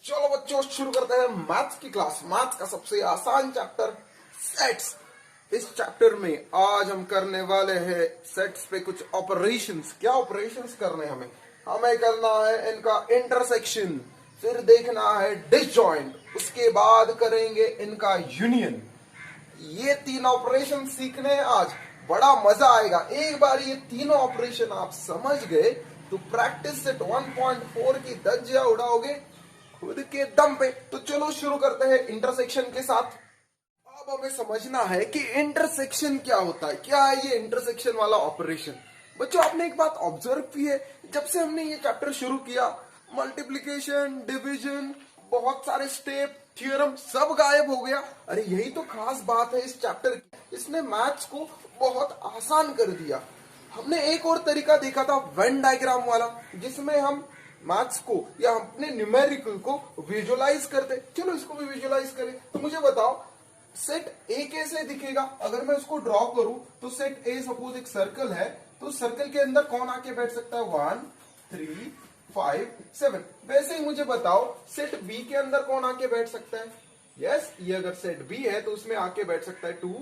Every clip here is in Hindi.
चलो बच्चों शुरू करते हैं मैथ्स की क्लास। मैथ्स का सबसे आसान चैप्टर सेट्स। इस चैप्टर में आज हम करने वाले हैं सेट्स पे कुछ ऑपरेशंस। क्या ऑपरेशंस करने हमें हमें करना है इनका इंटरसेक्शन, फिर देखना है डिसजॉइंट, उसके बाद करेंगे इनका यूनियन। ये तीन ऑपरेशन सीखने हैं आज, बड़ा मजा आएगा। एक बार ये तीनों ऑपरेशन आप समझ गए तो प्रैक्टिस सेट 1.4 की धज्जियां उड़ाओगे खुद के दम पे। तो चलो शुरू करते हैं इंटरसेक्शन के साथ। अब हमें समझना है कि इंटरसेक्शन क्या होता है, क्या है ये इंटरसेक्शन वाला ऑपरेशन। बच्चों आपने एक बात ऑब्जर्व की है, जब से हमने ये चैप्टर शुरू किया मल्टीप्लिकेशन, डिवीजन, बहुत सारे स्टेप, थ्योरम सब गायब हो गया। अरे यही तो खास बात है इस चैप्टर की, इसने मैथ्स को बहुत आसान कर दिया। हमने एक और तरीका देखा था वेन डायग्राम वाला, जिसमें हम मैथ्स को या अपने न्यूमेरिकल को विजुअलाइज करते। चलो इसको भी विजुअलाइज करें। तो मुझे बताओ सेट ए कैसे दिखेगा। अगर मैं उसको ड्रॉ करूं तो सेट ए सपोज एक सर्कल है, तो सर्कल के अंदर कौन आके बैठ सकता है? 1 3 5 7। वैसे ही मुझे बताओ सेट बी के अंदर कौन आके बैठ सकता है? यस, ये अगर सेट बी है तो उसमें आके बैठ सकता है 2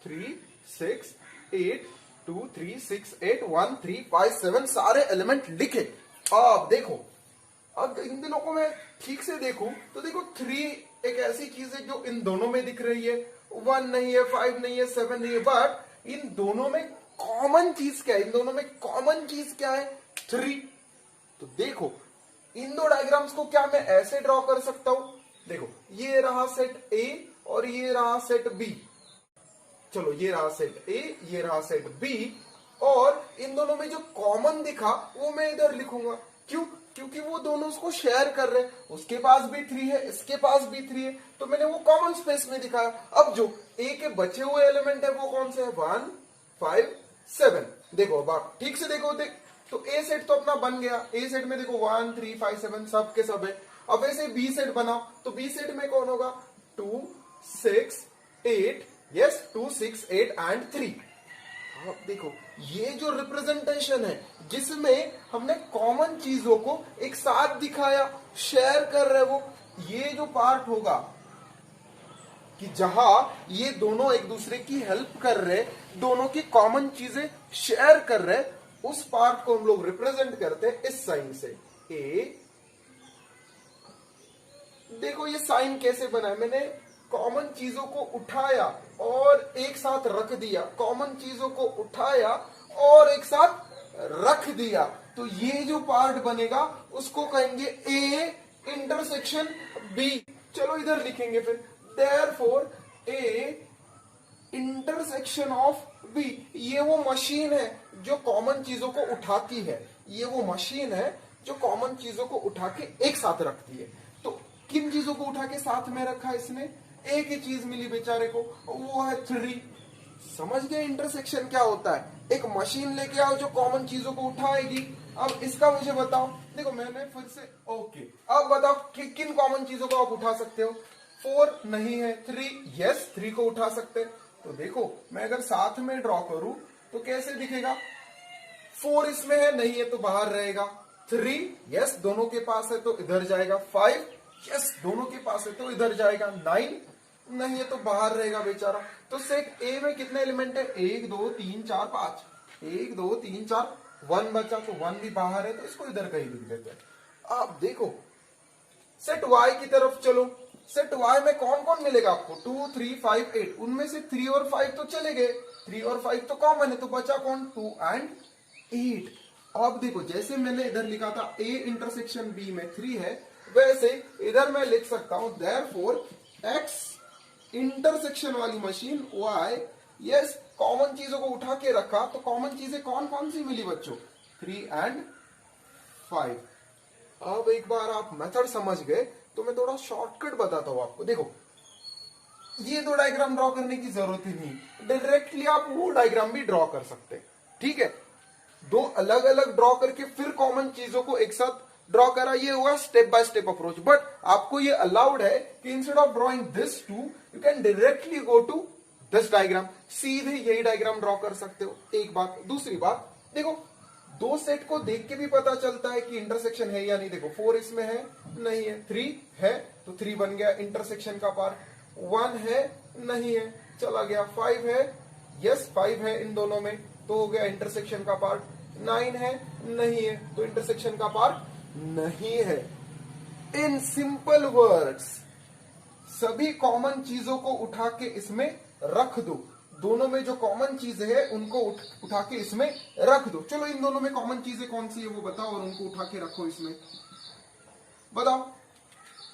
3 6 8 2 3 6 8 1 3 5 7 सारे एलिमेंट लिखे। अब देखो, अब इन दिनों को मैं ठीक से देखूं तो देखो 3 एक ऐसी चीज है जो इन दोनों में दिख रही है। 1 नहीं है, 5 नहीं है, 7 नहीं है, बट इन दोनों में कॉमन चीज क्या है? इन दोनों में कॉमन चीज क्या है? 3। तो देखो इन दो डायग्राम्स को क्या मैं ऐसे ड्रॉ कर सकता हूं? देखो ये रहा सेट ए और ये रहा सेट बी। चलो ये रहा सेट ए, ये रहा सेट बी, और इन दोनों में जो कॉमन दिखा वो मैं इधर लिखूंगा। क्यों? क्योंकि वो दोनों उसको शेयर कर रहे हैं। उसके पास भी 3 है, इसके पास भी 3 है, तो मैंने वो कॉमन स्पेस में दिखाया। अब जो ए के बचे हुए एलिमेंट है वो कौन से है? 1 5 7। देखो बाप ठीक से देखो, देख तो ए सेट तो अपना बन गया। ए सेट में देखो 1 3 5 7 सब के सब है। अब ऐसे बी सेट बनाओ तो बी सेट में कौन होगा? 2 6 8। Yes, 2 6 8 and 3। अब देखो ये जो रिप्रेजेंटेशन है जिसमें हमने कॉमन चीजों को एक साथ दिखाया, शेयर कर रहे वो, ये जो पार्ट होगा कि जहां ये दोनों एक दूसरे की हेल्प कर रहे, दोनों की कॉमन चीजें शेयर कर रहे, उस पार्ट को हम लोग रिप्रेजेंट करते हैं इस साइन से ए। देखो ये साइन कैसे बना है, मैंने कॉमन चीजों को उठाया और एक साथ रख दिया, कॉमन चीजों को उठाया और एक साथ रख दिया, तो ये जो पार्ट बनेगा उसको कहेंगे ए इंटरसेक्शन बी। चलो इधर लिखेंगे फिर, therefore A intersection of B. ये वो मशीन है जो कॉमन चीजों को उठाती है, ये वो मशीन है जो कॉमन चीजों को उठा के एक साथ रखती है। तो किन चीजों को उठा के साथ में रखा इसने? एक ही चीज मिली बेचारे को, वो है 3। समझ गए इंटरसेक्शन क्या होता है? एक मशीन लेके आओ जो कॉमन चीजों को उठाएगी। अब इसका मुझे बताओ, देखो मैंने फिर से ओके। अब बताओ कि किन कॉमन चीजों को आप उठा सकते हो? 4 नहीं है, 3 यस, 3 को उठा सकते हैं। तो देखो मैं अगर साथ में ड्रॉ करूं तो कैसे दिखेगा? 4 इसमें है, नहीं है तो बाहर रहेगा। 3 यस दोनों के पास है तो इधर जाएगा। 5 यस दोनों के पास है तो इधर जाएगा। 9 नहीं है तो बाहर रहेगा बेचारा। तो सेट ए में कितने एलिमेंट है? 1 2 3 4 5। 1 2 3 4, 1 बचा तो 1 भी बाहर है, तो इसको इधर कहीं लिख देते हैं। आप देखो सेट वाई की तरफ चलो। सेट वाई में कौन कौन मिलेगा आपको? 2 3 5 8। उनमें से 3 और 5 तो चले गए, 3 और 5 तो कॉमन है, तो बचा कौन? 2 एंड 8। अब देखो जैसे मैंने इधर लिखा था ए इंटरसेक्शन बी में 3 है, वैसे इधर मैं लिख सकता हूं देयरफॉर एक्स इंटरसेक्शन वाली मशीन वाई। यस, कॉमन चीजों को उठा के रखा, तो कॉमन चीजें कौन कौन सी मिली बच्चों? 3 एंड 5। अब एक बार आप मेथड समझ गए तो मैं थोड़ा शॉर्टकट बताता हूं आपको। देखो ये दो डायग्राम ड्रॉ करने की जरूरत ही नहीं, डायरेक्टली आप वो डायग्राम भी ड्रॉ कर सकते हैं। ठीक है, दो अलग अलग ड्रॉ करके फिर कॉमन चीजों को एक साथ ड्रॉ करा, ये हुआ step by step approach. But आपको ये अलाउड है कि instead of drawing this to you can directly go to this diagram, सीधे यही डायग्राम ड्रॉ कर सकते हो। एक बात। दूसरी बात देखो दो सेट को देख के भी पता चलता है कि इंटरसेक्शन है या नहीं। देखो 4 इसमें है, नहीं है, 3 है तो 3 बन गया इंटरसेक्शन का पार्ट, 1 है, नहीं है, चला गया, 5 है, यस 5 है इन दोनों में तो हो गया इंटरसेक्शन का पार्ट, 9 है, नहीं है तो इंटरसेक्शन का पार्ट नहीं है। इन सिंपल वर्ड्स सभी कॉमन चीजों को उठा के इसमें रख दो, दोनों में जो कॉमन चीज है उनको उठा के इसमें रख दो। चलो इन दोनों में कॉमन चीजें कौन सी है वो बताओ और उनको उठा के रखो इसमें। बताओ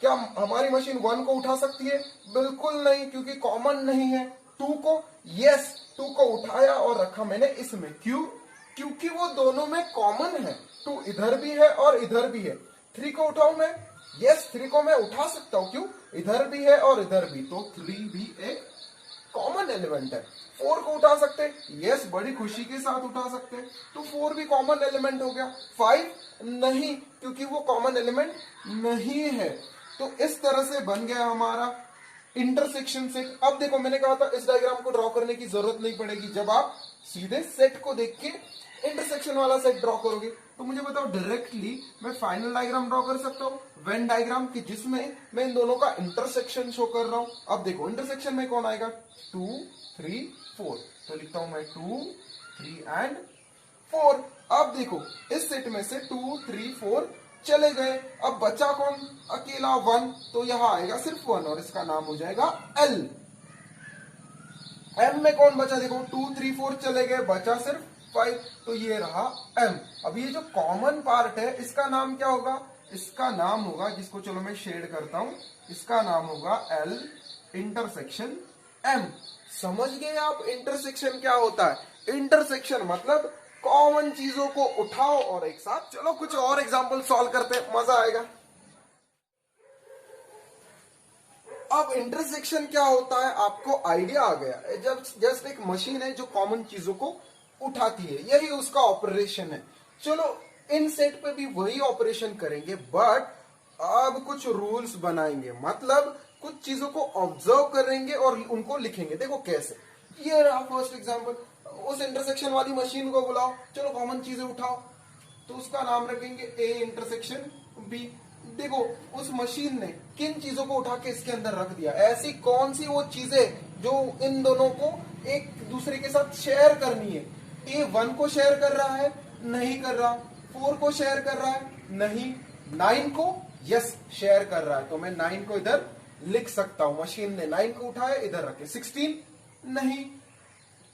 क्या हमारी मशीन 1 को उठा सकती है? बिल्कुल नहीं, क्योंकि कॉमन नहीं है। 2 को, यस 2 को उठाया और रखा मैंने इसमें, क्यों? क्योंकि वो दोनों में कॉमन है, 2 इधर भी है और इधर भी है। 3 को उठाऊं मैं? यस 3 को मैं उठा सकता हूं, क्यों? इधर भी है और इधर भी, तो 3 भी एक कॉमन एलिमेंट है। 4 को उठा सकते, यस बड़ी खुशी के साथ उठा सकते, तो 4 भी कॉमन एलिमेंट हो गया। 5 नहीं, क्योंकि वो कॉमन एलिमेंट नहीं है। तो इस तरह से बन गया हमारा इंटरसेक्शन सेट। अब देखो मैंने कहा था इस डायग्राम को ड्रॉ करने की जरूरत नहीं पड़ेगी जब आप सीधे सेट को देख के इंटरसेक्शन वाला सेट ड्रॉ करोगे। तो मुझे बताओ डायरेक्टली मैं फाइनल डायग्राम ड्रॉ कर सकता हूँ, वेन डायग्राम की, जिसमें मैं इन दोनों का इंटरसेक्शन शो कर रहा हूं। अब देखो इंटरसेक्शन में कौन आएगा? 2 3 4, तो लिखता हूं मैं 2 3 एंड 4। अब देखो इस सेट में से 2 3 4 चले गए, अब बचा कौन? अकेला 1, तो यहां आएगा सिर्फ 1 और इसका नाम हो जाएगा L। M में कौन बचा? देखो 2 3 4 चले गए, बचा सिर्फ 5, तो ये रहा M। अब ये जो कॉमन पार्ट है इसका नाम क्या होगा? इसका नाम होगा, जिसको चलो मैं शेड करता हूं, इसका नाम होगा L इंटरसेक्शन M। समझ गए आप इंटरसेक्शन क्या होता है? इंटरसेक्शन मतलब कॉमन चीजों को उठाओ और एक साथ। चलो कुछ और एग्जांपल सॉल्व करते हैं, मजा आएगा। अब इंटरसेक्शन क्या होता है आपको आइडिया आ गया। जब जस्ट एक मशीन है जो कॉमन चीजों को उठाती है, यही उसका ऑपरेशन है। चलो इन सेट पे भी वही ऑपरेशन करेंगे, बट अब कुछ रूल्स बनाएंगे, मतलब कुछ चीजों को ऑब्जर्व करेंगे और उनको लिखेंगे। देखो कैसे, ये रहा फर्स्ट एग्जांपल। उस इंटरसेक्शन वाली मशीन को बुलाओ, चलो कॉमन चीजें उठाओ, तो उसका नाम रखेंगे ए इंटरसेक्शन बी। देखो उस मशीन ने किन चीजों को उठा के इसके अंदर रख दिया, ऐसी कौन सी वो चीजें जो इन दोनों को एक दूसरे के साथ शेयर करनी है। ए 1 को शेयर कर रहा है, नहीं कर रहा। 4 को शेयर कर रहा है, नहीं। 9 को यस शेयर कर रहा है, तो मैं 9 को इधर लिख सकता हूं। मशीन ने 9 को उठाया, इधर रखे। 16 नहीं।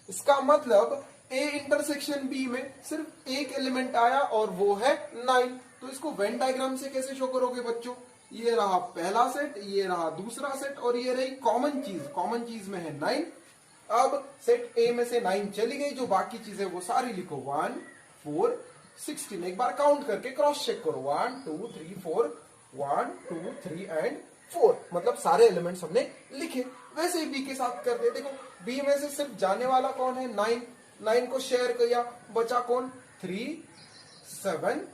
इसका मतलब ए इंटरसेक्शन बी में सिर्फ एक एलिमेंट आया और वो है 9। तो इसको वेन डायग्राम से कैसे शो करोगे बच्चों? ये रहा पहला सेट, ये रहा दूसरा सेट और ये रही कॉमन चीज। कॉमन चीज में है 9। अब सेट ए में से 9 चली गई, जो बाकी चीजें वो सारी लिखो। 1 4 16, एक बार काउंट करके क्रॉस चेक करो। 1 2 3 4, 1 2 3 एंड 4, मतलब सारे एलिमेंट्स हमने लिखे। वैसे ही बी के साथ कर दे। देखो बी में से सिर्फ जाने वाला कौन है? 9। 9 को शेयर किया, बचा कौन? 3 7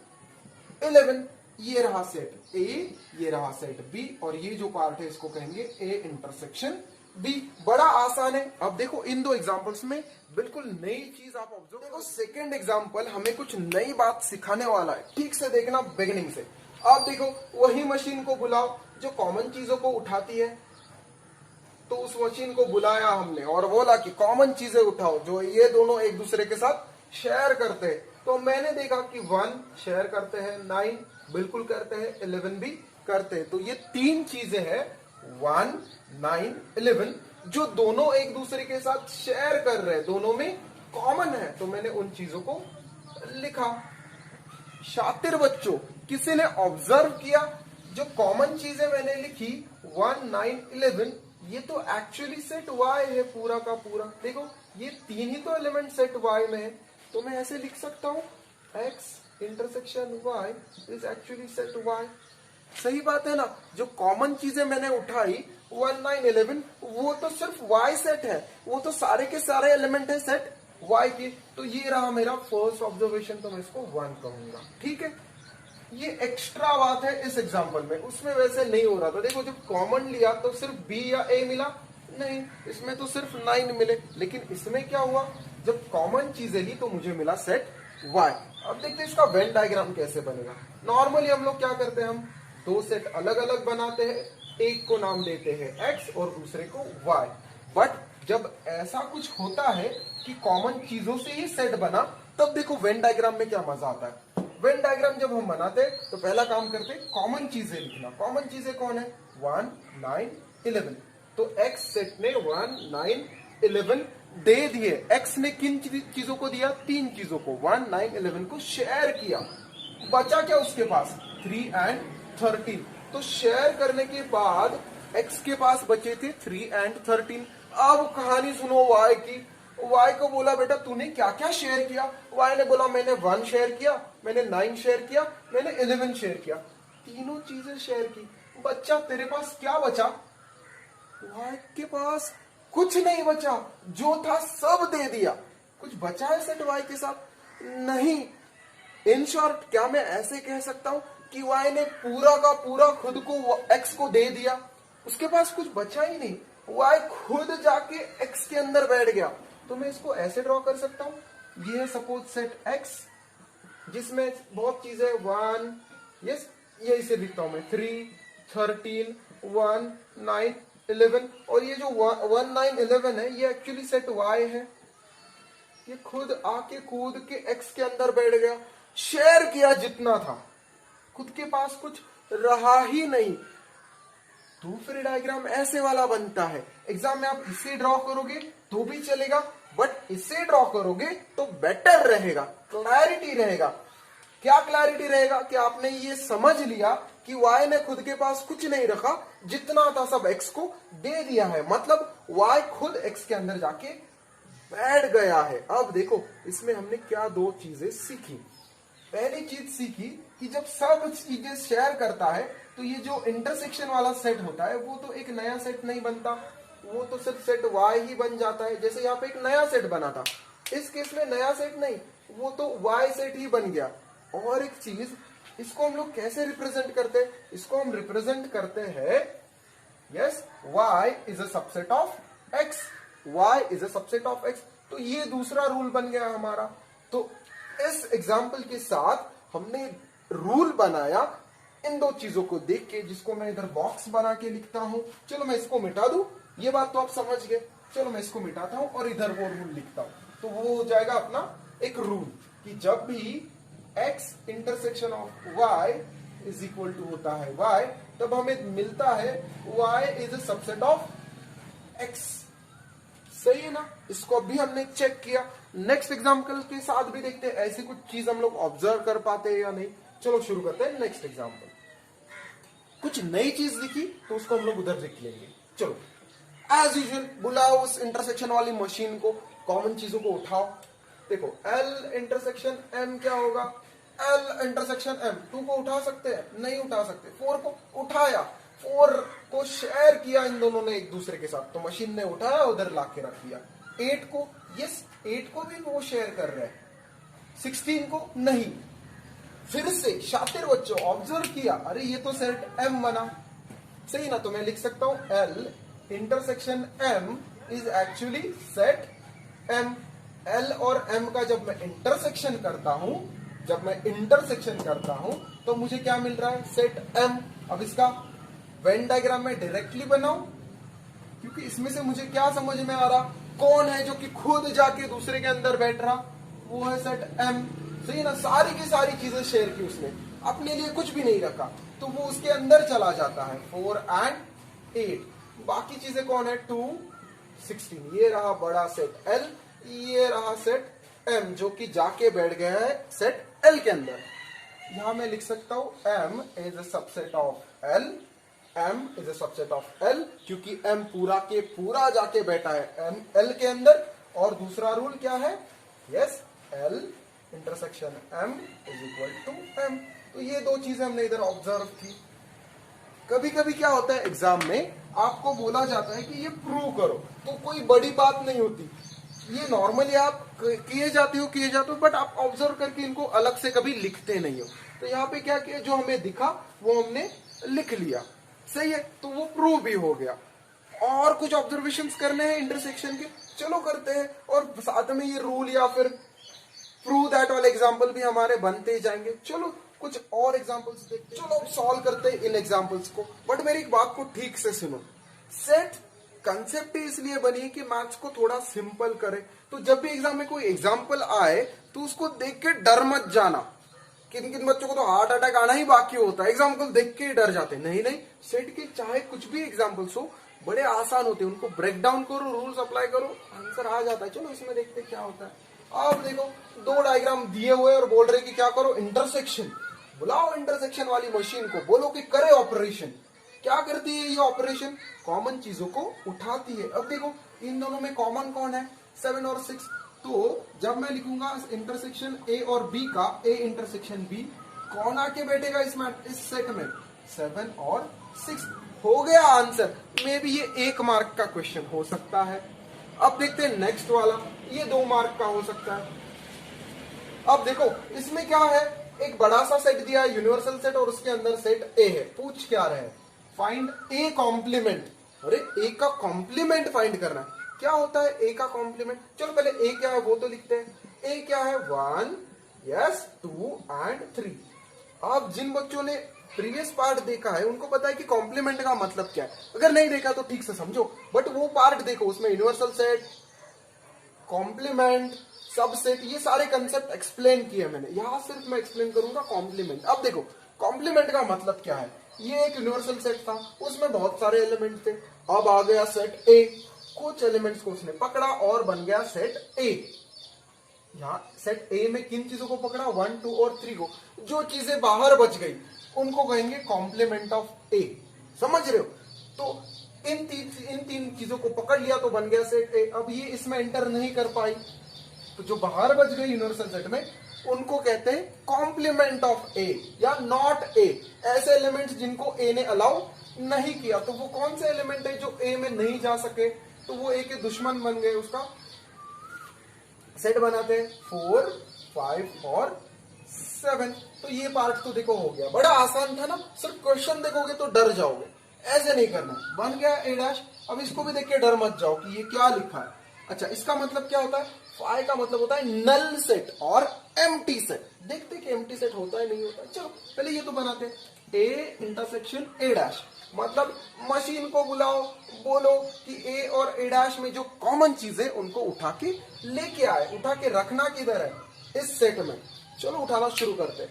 11। ये रहा सेट ए, ये रहा सेट बी, और ये जो पार्ट है इसको कहेंगे ए इंटरसेक्शन बी। बड़ा आसान है। अब देखो इन दो एग्जांपल्स में बिल्कुल नई चीज आप ऑब्जर्व देखो। सेकंड एग्जांपल हमें कुछ नई बात सिखाने वाला है, ठीक से देखना बिगिनिंग से। अब देखो वही मशीन को बुलाओ जो कॉमन चीजों को उठाती है। तो उस मशीन को बुलाया हमने और बोला कि कॉमन चीजें उठाओ जो ये दोनों एक दूसरे के साथ शेयर करते हैं। तो मैंने देखा कि 1 शेयर करते हैं, 9 बिल्कुल करते हैं, 11 भी करते हैं। तो ये 3 चीजें हैं 1 9 11 जो दोनों एक दूसरे के साथ शेयर कर रहे हैं, दोनों में कॉमन है। तो मैंने उन चीजों को लिखा। शातिर बच्चों, किसी ने ऑब्जर्व किया जो कॉमन चीजें मैंने लिखी 1 9 11, ये तो एक्चुअली सेट Y है पूरा का पूरा। देखो ये 3 ही तो एलिमेंट सेट Y में है, तो मैं ऐसे लिख सकता हूं X intersection Y is actually set Y। सही बात है ना? जो कॉमन चीजें मैंने उठाई 1 9 11, वो तो सिर्फ Y सेट है, वो तो सारे के सारे एलिमेंट है सेट Y के। तो ये रहा मेरा फर्स्ट ऑब्जर्वेशन, तो मैं इसको 1 कहूंगा। ठीक है, ये एक्स्ट्रा बात है इस एग्जांपल में, उसमें वैसे नहीं हो रहा था। देखो जब कॉमन लिया तो सिर्फ B या A मिला, नहीं इसमें तो सिर्फ 9 मिले। लेकिन इसमें क्या हुआ, जब कॉमन चीजें ली तो मुझे मिला सेट Y। अब देखते हैं इसका वेन डायग्राम कैसे बनेगा। नॉर्मली हम लोग क्या करते हैं, हम दो सेट अलग अलग बनाते हैं, एक को नाम देते हैं x और दूसरे को y। बट जब ऐसा कुछ होता है कि कॉमन चीजों से ही सेट बना, तब देखो वेन डायग्राम में क्या मजा आता है। वेन डायग्राम जब हम बनाते हैं तो पहला काम करते हैं कॉमन चीजें लिखना। कॉमन चीजें कौन है, 1 9 11। तो x सेट ने 1 9 11 दे दिए। x ने किन चीजों को दिया, तीन चीजों को, 1 9 11 को शेयर किया। बचा क्या उसके पास, 3 and 13। तो शेयर करने के बाद x के पास बचे थे 3 and 13। अब कहानी सुनो y की। y को बोला बेटा तूने क्या क्या शेयर किया। y ने बोला मैंने 1 शेयर किया, मैंने 9 शेयर किया, मैंने 11 शेयर किया। तीनों चीजें शेयर की। बच्चा तेरे पास क्या बचा, y के पास कुछ नहीं बचा, जो था सब दे दिया। कुछ बचा है सेट y के साथ, नहीं। इन शॉर्ट क्या मैं ऐसे कह सकता हूं कि y ने पूरा का पूरा खुद को x को दे दिया, उसके पास कुछ बचा ही नहीं। y खुद जाके x के अंदर बैठ गया। तो मैं इसको ऐसे ड्रॉ कर सकता हूं, ये है सपोज सेट x, जिसमें बहुत चीजें 1, यस, ये इसे लिखता हूं मैं 3 13 1 9 11। और ये जो 1 9 11 है, ये एक्चुअली सेट y है। ये खुद आके कूद के x के अंदर बैठ गया, शेयर किया जितना था, खुद के पास कुछ रहा ही नहीं। तो फिर डायग्राम ऐसे वाला बनता है। एग्जाम में आप इसे ड्रॉ करोगे तो भी चलेगा, बट इसे ड्रॉ करोगे तो बेटर रहेगा, क्लैरिटी रहेगा। क्या क्लैरिटी रहेगा कि आपने ये समझ लिया कि y ने खुद के पास कुछ नहीं रखा, जितना था सब x को दे दिया है। मतलब y खुद x के अंदर जाके बैठ गया है। अब देखो इसमें हमने क्या दो चीजें सीखी। पहली चीज सीखी कि जब सब चीजें शेयर करता है तो ये जो इंटरसेक्शन वाला सेट होता है वो तो एक नया सेट नहीं बनता, वो तो सिर्फ सेट y ही बन जाता है। जैसे यहाँ पे एक नया सेट बना था, इस केस में नया सेट नहीं, वो तो y सेट ही बन गया। और एक चीज, इसको हम लोग कैसे रिप्रेजेंट करते हैं, इसको हम रिप्रेजेंट करते हैं, yes, y is a subset of x, y is a subset of x। तो ये दूसरा रूल बन गया हमारा। तो इस एग्जाम्पल के साथ हमने रूल बनाया इन दो चीजों को देख के, जिसको मैं इधर बॉक्स बना के लिखता हूं। चलो मैं इसको मिटा दूं, ये बात तो आप समझ गए। चलो मैं इसको मिटाता हूं और इधर वो रूल लिखता हूं। तो वो हो जाएगा अपना एक रूल कि जब भी x intersection of y is equal to होता है y, तब हमें मिलता है y is a subset of x। सही है ना, इसको भी हमने चेक किया। नेक्स्ट एग्जाम्पल के साथ भी देखते हैं ऐसी कुछ चीज हम लोग ऑब्जर्व कर पाते हैं या नहीं। चलो शुरू करते हैं नेक्स्ट एग्जाम्पल। कुछ नई चीज दिखी तो उसको हम लोग उधर लिख लेंगे। चलो एज यूजुअल बुलाओ उस इंटरसेक्शन वाली मशीन को, कॉमन चीजों को उठाओ। देखो L इंटरसेक्शन M क्या होगा, L इंटरसेक्शन M। 2 को उठा सकते हैं, नहीं उठा सकते। 4 को उठाया, 4 को शेयर किया इन दोनों ने एक दूसरे के साथ, तो मशीन ने उठाया उधर लाके रख दिया। 8 को, यस 8 को भी वो शेयर कर रहे हैं, 16 को नहीं। फिर से शातिर बच्चों ऑब्जर्व किया, अरे ये तो सेट M बना, सही ना। तो मैं लिख सकता हूं L intersection M is actually set M। L और M का जब मैं इंटरसेक्शन करता हूं, तो मुझे क्या मिल रहा है, सेट M। अब इसका वेन डायग्राम में डायरेक्टली बनाऊं, क्योंकि इसमें से मुझे क्या समझ में आ रहा, कौन है जो कि खुद जाके दूसरे के अंदर बैठ रहा, वो है सेट M। सही ना, सारी की सारी चीजें शेयर की उसने, अपने लिए कुछ भी नहीं रखा, तो वो उसके अंदर चला जाता है 4 and 8। बाकी चीजें कौन है, 2 16। ये रहा बड़ा सेट L, ये रहा सेट M जो कि जाके बैठ गया है सेट L के अंदर। यहां मैं लिख सकता हूं M is a subset of L, M is a subset of L, क्योंकि M पूरा के पूरा जाके बैठा है L के अंदर। और दूसरा रूल क्या है, yes L intersection M is equal to M। तो ये दो चीजें हमने इधर ऑब्जर्व की। कभी कभी क्या होता है एग्जाम में आपको बोला जाता है कि ये प्रूव करो, तो कोई बड़ी बात नहीं होती, ये नॉर्मली आप किए जाते हो, बट आप ऑब्जर्व करके इनको अलग से कभी लिखते नहीं हो। तो यहाँ पे क्या किया, जो हमें दिखा वो हमने लिख लिया, सही है, तो वो प्रूव भी हो गया। और कुछ ऑब्जर्वेशंस करने हैं इंटरसेक्शन के, चलो करते हैं। और साथ में ये रूल या फिर प्रूव दैट वाले एग्जाम्पल भी हमारे बनते ही जाएंगे। चलो कुछ और एग्जाम्पल्स देखते हैं। चलो अब सॉल्व करते हैं इन एग्जाम्पल्स को। बट मेरी एक बात को ठीक से सुनो, सेट कंसेप्ट इसलिए बनी है कि मैथ्स को थोड़ा सिंपल करे। तो जब भी एग्जाम में कोई एग्जाम्पल आए तो उसको देख के डर मत जाना। किन किन बच्चों को तो हार्ट अटैक आना ही बाकी होता है, एग्जाम्पल देख के ही डर जाते हैं। नहीं नहीं, सेट के चाहे कुछ भी एग्जाम्पल्स हो बड़े आसान होते हैं, उनको ब्रेक डाउन करो, रूल्स अप्लाई करो, आंसर आ जाता है। चलो इसमें देखते क्या होता है। आप देखो दो डायग्राम दिए हुए और बोल रहे कि क्या करो, इंटरसेक्शन। बुलाओ इंटरसेक्शन वाली मशीन को, बोलो कि करे ऑपरेशन। क्या करती है ये ऑपरेशन, कॉमन चीजों को उठाती है। अब देखो इन दोनों में कॉमन कौन है, 7 और 6। तो जब मैं लिखूंगा इंटरसेक्शन ए और बी का, ए इंटरसेक्शन बी, कौन आके बैठेगा इसमें, इस सेट में, 7 और 6। हो गया आंसर। मे भी ये 1 मार्क का क्वेश्चन हो सकता है। अब देखते हैं नेक्स्ट वाला, ये 2 मार्क का हो सकता है। अब देखो इसमें क्या है, एक बड़ा सा सेट दिया है, यूनिवर्सल सेट, और उसके अंदर सेट ए है। पूछ क्या रहे, फाइंड ए कॉम्प्लीमेंट। अरे ए का कॉम्प्लीमेंट फाइंड करना है। क्या होता है ए का कॉम्प्लीमेंट, चलो पहले ए क्या है वो तो लिखते हैं। ए क्या है, 1, यस, 2 एंड 3। अब जिन बच्चों ने प्रीवियस पार्ट देखा है उनको पता है कि कॉम्प्लीमेंट का मतलब क्या है। अगर नहीं देखा तो ठीक से समझो, बट वो पार्ट देखो, उसमें यूनिवर्सल सेट, कॉम्प्लीमेंट, सबसेट, ये सारे कंसेप्ट एक्सप्लेन किए मैंने। यहां सिर्फ मैं एक्सप्लेन करूंगा कॉम्प्लीमेंट। अब देखो कॉम्प्लीमेंट का मतलब क्या है। ये एक यूनिवर्सल सेट था, उसमें बहुत सारे एलिमेंट थे। अब आ गया सेट ए, कुछ एलिमेंट्स को उसने पकड़ा और बन गया सेट ए। यहाँ सेट ए में किन चीजों को पकड़ा, 1, 2 और 3 को। जो चीजें बाहर बच गई उनको कहेंगे कॉम्प्लीमेंट ऑफ ए। समझ रहे हो। तो इन तीन चीजों को पकड़ लिया तो बन गया सेट ए। अब ये इसमें एंटर नहीं कर पाई, तो जो बाहर बच गई यूनिवर्सल सेट में उनको कहते हैं कॉम्प्लीमेंट ऑफ ए या नॉट ए। ऐसे एलिमेंट्स जिनको ए ने अलाउ नहीं किया, तो वो कौन से एलिमेंट है जो ए में नहीं जा सके, तो वो ए के दुश्मन बन गए। उसका सेट बनाते हैं 4, 5 और 7। तो ये पार्ट तो देखो हो गया, बड़ा आसान था ना। सिर्फ क्वेश्चन देखोगे तो डर जाओगे, ऐसे नहीं करना। बन गया ए डैश। अब इसको भी देख के डर मत जाओ कि ये क्या लिखा है। अच्छा, इसका मतलब क्या होता है, फाई का मतलब होता है नल सेट और एम्प्टी सेट। देखते कि एम्प्टी सेट होता है नहीं होता है। चलो पहले ये तो बनाते हैं, ए इंटरसेक्शन ए डैश। मतलब मशीन को बुलाओ, बोलो कि ए और ए डैश में जो कॉमन चीज है उनको उठा के लेके आए। उठा के रखना किधर है, इस सेट में। चलो उठाना शुरू करते हैं।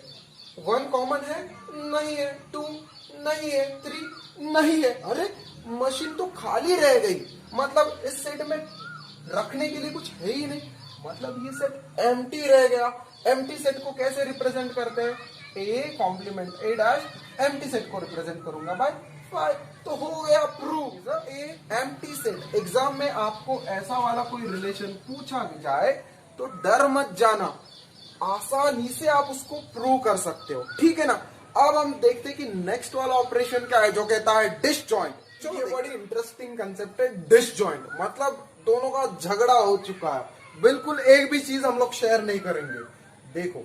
1 कॉमन है, नहीं है। 2 नहीं है। 3 नहीं है। अरे मशीन तो खाली रह गई, मतलब इस सेट में रखने के लिए कुछ है ही नहीं, मतलब ये सेट एम्प्टी रह गया। एम्प्टी सेट को कैसे रिप्रेजेंट करते हैं, A complement A dash, empty set को रिप्रेजेंट करूंगा बाय 5। तो हो गया prove A empty set. Exam में आपको ऐसा वाला कोई रिलेशन पूछा जाए तो डर मत जाना, आसानी से आप उसको प्रूव कर सकते हो, ठीक है ना। अब हम देखते हैं कि नेक्स्ट वाला ऑपरेशन क्या है, जो कहता है डिसजॉइंट। ये बड़ी इंटरेस्टिंग कंसेप्ट है डिसजॉइंट। मतलब दोनों का झगड़ा हो चुका है, बिल्कुल एक भी चीज हम लोग शेयर नहीं करेंगे। देखो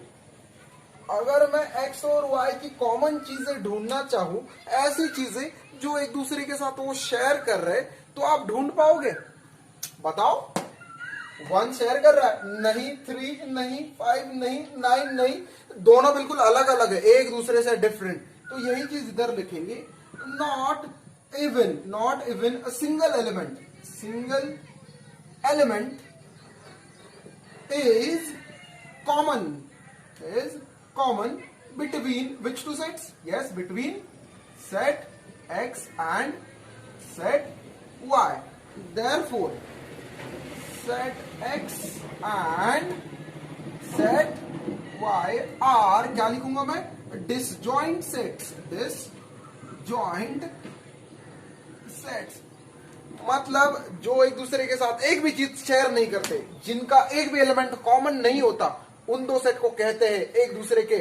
अगर मैं x और y की कॉमन चीजें ढूंढना चाहूं, ऐसी चीजें जो एक दूसरे के साथ वो शेयर कर रहे, तो आप ढूंढ पाओगे, बताओ। 1 शेयर कर रहा है, नहीं। 3 नहीं, 5 नहीं, 9 नहीं, दोनों बिल्कुल अलग अलग है, एक दूसरे से डिफरेंट। तो यही चीज इधर लिखेंगे, not even a single element is common between which two sets? Yes, between set x and set y. Therefore, set x and set y are, क्या लिखूंगा मैं, disjoint sets. मतलब जो एक दूसरे के साथ एक भी चीज शेयर नहीं करते, जिनका एक भी एलिमेंट कॉमन नहीं होता, उन दो सेट को कहते हैं एक दूसरे के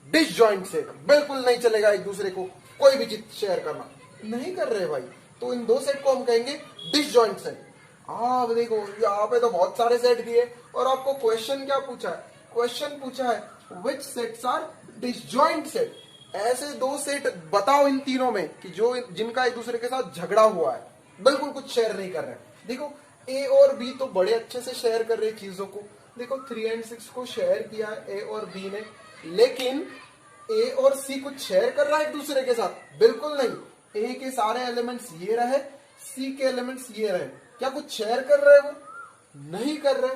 डिसजॉइंट सेट। बिल्कुल नहीं चलेगा एक दूसरे को कोई भी चीज शेयर करना, नहीं कर रहे भाई, तो इन दो सेट को हम कहेंगे डिसजॉइंट सेट। अब देखो यहाँ पे तो बहुत सारे सेट दिए और आपको क्वेश्चन क्या पूछा है, क्वेश्चन पूछा है which sets are disjoint set. ऐसे दो सेट बताओ इन तीनों में कि जो जिनका एक दूसरे के साथ झगड़ा हुआ है, बिल्कुल कुछ शेयर नहीं कर रहे। देखो ए और बी तो बड़े अच्छे से शेयर कर रहे चीजों को, देखो 3 एंड 6 को शेयर किया ए और बी ने, लेकिन ए और सी कुछ शेयर कर रहा है एक दूसरे के साथ? बिल्कुल नहीं। ए के सारे एलिमेंट्स ये रहे, सी के एलिमेंट्स ये रहे, क्या कुछ शेयर कर रहे वो? नहीं कर रहे।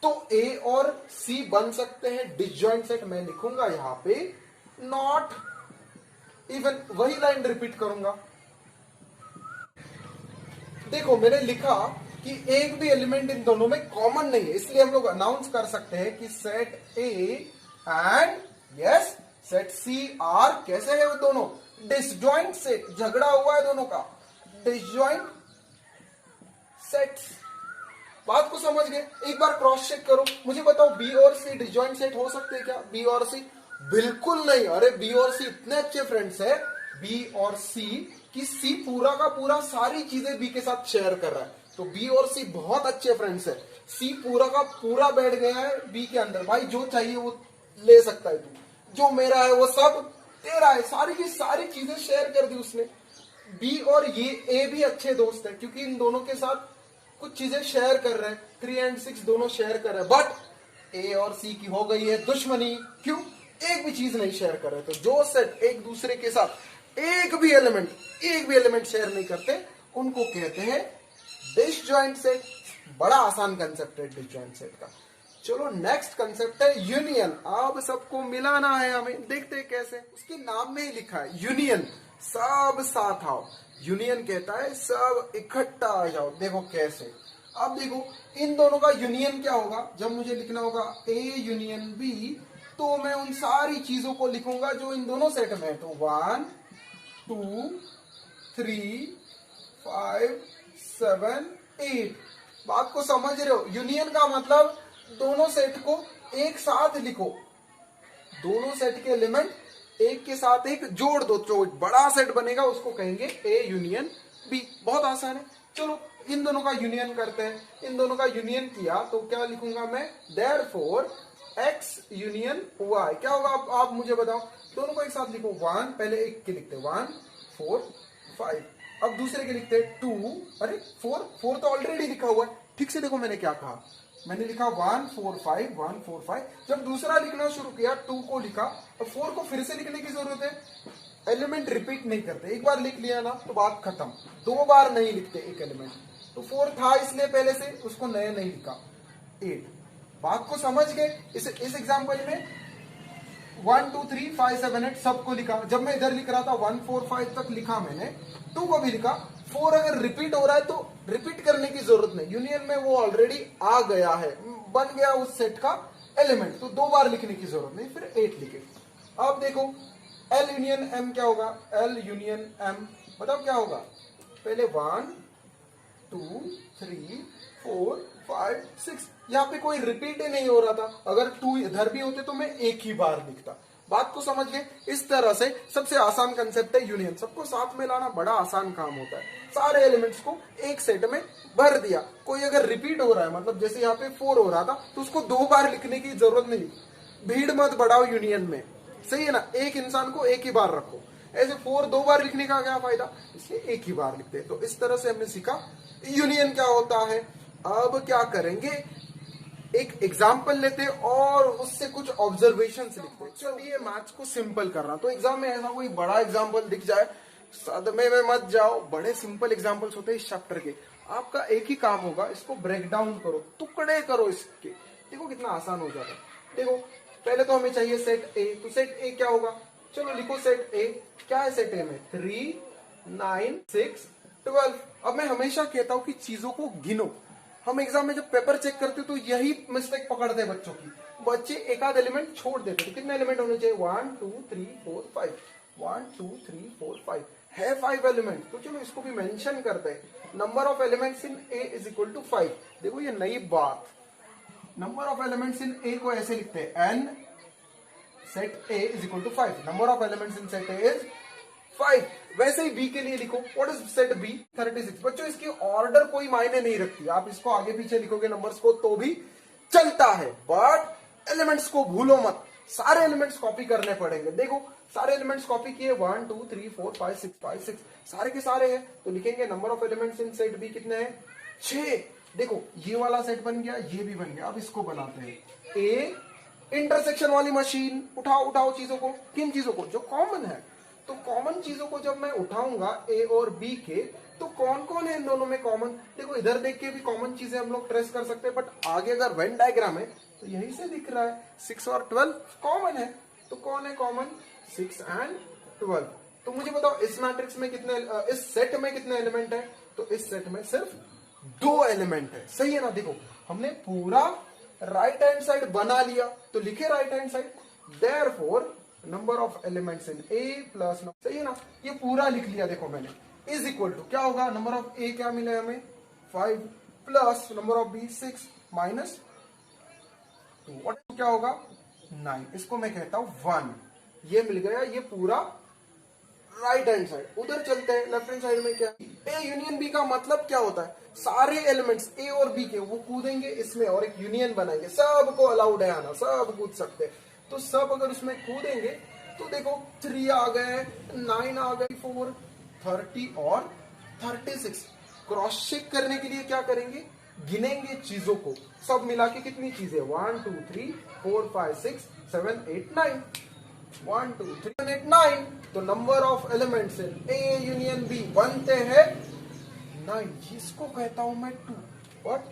तो ए और सी बन सकते हैं डिसजॉइंट सेट। मैं लिखूंगा यहां पे नॉट इवन, वही लाइन रिपीट करूंगा। देखो मैंने लिखा कि एक भी एलिमेंट इन दोनों में कॉमन नहीं है, इसलिए हम लोग अनाउंस कर सकते हैं कि set A and yes set C are कैसे है वो दोनों? Disjoint set. झगड़ा हुआ है दोनों का, डिसजॉइंट सेट्स। बात को समझ गए? एक बार क्रॉस चेक करो, मुझे बताओ बी और सी डिसजॉइंट सेट हो सकते हैं क्या? बी और सी बिल्कुल नहीं। अरे बी और सी इतने अच्छे फ्रेंड्स है, बी और सी, कि सी पूरा का पूरा सारी चीजें बी के साथ शेयर कर रहा है। तो बी और सी बहुत अच्छे फ्रेंड्स है। सी पूरा का पूरा बैठ गया है बी के अंदर। भाई जो चाहिए वो ले सकता है तू, जो मेरा है वो सब तेरा है। सारी की सारी चीजें शेयर कर दी उसने। बी और ये ए भी अच्छे दोस्त है, क्योंकि इन दोनों के साथ कुछ चीजें शेयर कर रहे हैं। 3 एंड 6 दोनों शेयर कर रहे हैं, बट ए और सी की हो गई है दुश्मनी। क्यों? एक भी चीज नहीं शेयर कर रहे। तो जो सेट एक दूसरे के साथ एक भी एलिमेंट शेयर नहीं करते, उनको कहते हैं डिसजॉइंट सेट। बड़ा आसान कंसेप्ट है डिसजॉइंट सेट का। चलो नेक्स्ट कंसेप्ट है यूनियन। अब सबको मिलाना है हमें, देखते हैं कैसे। उसके नाम में ही लिखा है यूनियन, सब साथ आओ। यूनियन कहता है सब इकट्ठा आ जाओ। देखो कैसे। अब देखो इन दोनों का यूनियन क्या होगा? जब मुझे लिखना होगा ए यूनियन बी, तो मैं उन सारी चीजों को लिखूंगा जो इन दोनों सेट में है। तो 1 2 3 5 7 8। बात को समझ रहे हो? यूनियन का मतलब दोनों सेट को एक साथ लिखो, दोनों सेट के एलिमेंट एक के साथ एक जोड़ दो, तो एक बड़ा सेट बनेगा, उसको कहेंगे ए यूनियन बी। बहुत आसान है। चलो इन दोनों का यूनियन करते हैं। इन दोनों का यूनियन किया तो क्या लिखूंगा मैं? Therefore X union Y. क्या होगा आप मुझे बताओ? दोनों को एक साथ लिखो। 1 पहले एक के लिखते 1 4 5, अब दूसरे के लिखते 2। अरे 4 तो ऑलरेडी लिखा हुआ है। ठीक से देखो मैंने क्या कहा। मैंने लिखा 1 4 5 1 4 5। जब दूसरा लिखना शुरू किया 2 को लिखा, अब 4 को फिर से लिखने की जरूरत है। एलिमेंट रिपीट नहीं करते, एक बार लिख लिया ना तो बात खत्म। 2 बार नहीं लिखते एक एलिमेंट। तो 4 था इसलिए पहले से उसको नया नहीं लिखा। 8। बात को समझ गए? इस एग्जाम्पल में 1 2 3 5 7 8 सबको लिखा। जब मैं इधर लिख रहा था 1 4 5 तक लिखा मैंने, 2 को भी लिखा। 4 अगर रिपीट हो रहा है तो रिपीट करने की जरूरत नहीं, यूनियन में वो ऑलरेडी आ गया है, बन गया उस सेट का एलिमेंट, तो 2 बार लिखने की जरूरत नहीं, फिर 8 लिखे। अब देखो एल यूनियन एम क्या होगा? एल यूनियन एम बताओ क्या होगा? पहले 1 2 3 4 5 6। यहाँ पे कोई रिपीट ही नहीं हो रहा था। अगर 2 इधर भी होते तो मैं एक ही बार लिखता। बात को समझ गए? इस तरह से सबसे आसान कंसेप्ट है यूनियन। सबको साथ में लाना बड़ा आसान काम होता है। सारे एलिमेंट्स को एक सेट में भर दिया। कोई अगर रिपीट हो रहा है, मतलब जैसे यहाँ पे 4 हो रहा था, तो उसको 2 बार लिखने की जरूरत नहीं। भीड़ मत बढ़ाओ यूनियन में, सही है ना? एक इंसान को एक ही बार रखो। ऐसे 4 2 बार लिखने का क्या फायदा? इसलिए एक ही बार लिखते हैं। तो इस तरह से हमने सीखा यूनियन क्या होता है। अब क्या करेंगे, एक एग्जाम्पल लेते और उससे कुछ ऑब्जर्वेशंस लिखते। चलिए मैथ्स को सिंपल करना, तो एग्जाम में ऐसा कोई बड़ा एग्जाम्पल दिख जाए, सदमे में मत जाओ। बड़े सिंपल एग्जाम्पल्स होते हैं इस चैप्टर के। आपका एक ही काम होगा, इसको ब्रेक डाउन करो, टुकड़े करो इसके। देखो कितना आसान हो जाता है। देखो पहले तो हमें चाहिए सेट ए, तो सेट ए क्या होगा? चलो लिखो सेट ए। क्या है सेट ए में? 3 9 6 12। अब मैं हमेशा कहता हूं कि चीजों को गिनो। हम एग्जाम में जब पेपर चेक करते तो यही मिस्टेक पकड़ते हैं बच्चों की। बच्चे एक आध एलिमेंट छोड़ देते। तो कितने एलिमेंट होने चाहिए? 1 2 3 4 5। 1 2 3 4 5 है 5 एलिमेंट। तो चलो इसको भी मेंशन करते हैं। Number of elements in A is equal to 5। देखो ये नई बात, number of elements in A को ऐसे लिखते हैं, N set A is equal to 5। Number of elements in set A is 5। वैसे ही बी के लिए लिखो, व्हाट इज सेट बी? 36। बच्चों इसकी ऑर्डर कोई मायने नहीं रखती, आप इसको आगे पीछे लिखोगे नंबर्स को तो भी चलता है, बट एलिमेंट्स को भूलो मत। सारे एलिमेंट्स कॉपी करने पड़ेंगे। देखो सारे एलिमेंट्स कॉपी किए, 1 2 3 4 5 6 5 6 सारे के सारे हैं। तो लिखेंगे number of elements in set B कितने हैं? 6। देखो ये वाला सेट बन गया, ये भी बन गया। अब इसको बनाते हैं ए इंटरसेक्शन वाली मशीन। उठाओ उठाओ चीजों को, किन चीजों को जो कॉमन है। तो कॉमन चीजों को जब मैं उठाऊंगा ए और बी के, तो कौन कौन है इन दोनों में कॉमन। देखो इधर देख के भी कॉमन चीजें हम लोग ट्रेस कर सकते हैं, बट आगे अगर वेन डायग्राम है तो यही से दिख रहा है 6 और 12 कॉमन है। तो कौन है कॉमन, 6 एंड 12। तो मुझे बताओ इस मैट्रिक्स में कितने, इस सेट में कितने एलिमेंट है। तो इस सेट में सिर्फ 2 एलिमेंट है, सही है ना। देखो हमने पूरा राइट हैंड साइड बना लिया, तो लिखे right hand side, therefore number of elements in A plus, सही है ना। ये पूरा लिख लिया देखो मैंने, इज इक्वल टू क्या होगा, नंबर ऑफ ए क्या मिले हमें 5 plus number of B 6 minus 2 क्या होगा 9। इसको मैं कहता हूं 1। ये मिल गया, ये पूरा राइट हैंड साइड। उधर चलते हैं लेफ्ट हैंड साइड में, क्या ए यूनियन बी का मतलब क्या होता है, सारे एलिमेंट्स ए और बी के वो कूदेंगे इसमें और एक यूनियन बनाएंगे। सबको अलाउड है आना, सब कूद सकते हैं। तो सब अगर उसमें कूदेंगे तो देखो 3 आ गए, 9 आ गए, 4 30 और 36। क्रॉस चेक करने के लिए क्या करेंगे, गिनेंगे चीजों को, सब मिला के कितनी चीजें 1 2 3 4 5 6 7 8 9, 1 2 3 8 9। तो number of elements in A union B बनते हैं 9। जिसको कहता हूं मैं 2। और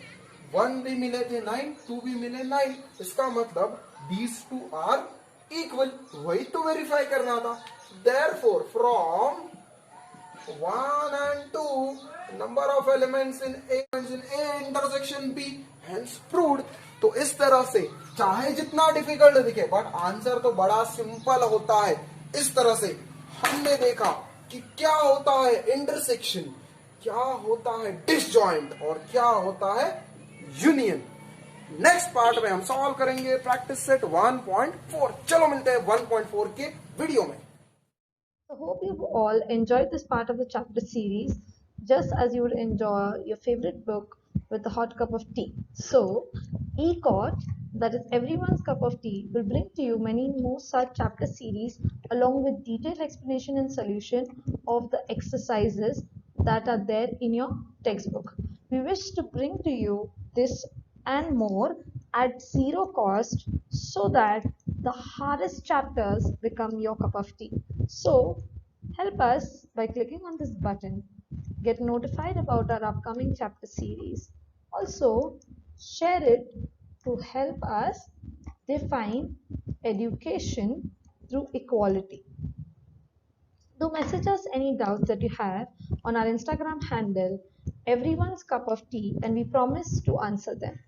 1 भी मिले थे 9, 2 भी मिले 9। इसका मतलब these two are equal। वही तो वेरीफाई करना था। therefore from 1 and 2 number of elements in A intersection B hence proved। तो इस तरह से चाहे जितना डिफिकल्ट दिखे बट आंसर तो बड़ा सिंपल होता है। इस तरह से हमने देखा कि क्या होता है इंटरसेक्शन, क्या होता है डिसजॉइंट और क्या होता है यूनियन। नेक्स्ट पार्ट में हम सॉल्व करेंगे प्रैक्टिस सेट 1.4। चलो मिलते हैं 1.4 के वीडियो में। I hope you've all enjoyed this part of the chapter series just as you would enjoy your favorite book with a hot cup of tea. So, ECOT, that is everyone's cup of tea, will bring to you many more such chapter series along with detailed explanation and solution of the exercises that are there in your textbook. We wish to bring to you this and more at zero cost so that the hardest chapters become your cup of tea. So, help us by clicking on this button. Get notified about our upcoming chapter series. Also, share it to help us define education through equality. Do message us any doubts that you have on our Instagram handle, Everyone's Cup of Tea, and we promise to answer them.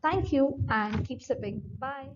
Thank you and keep sipping. Bye.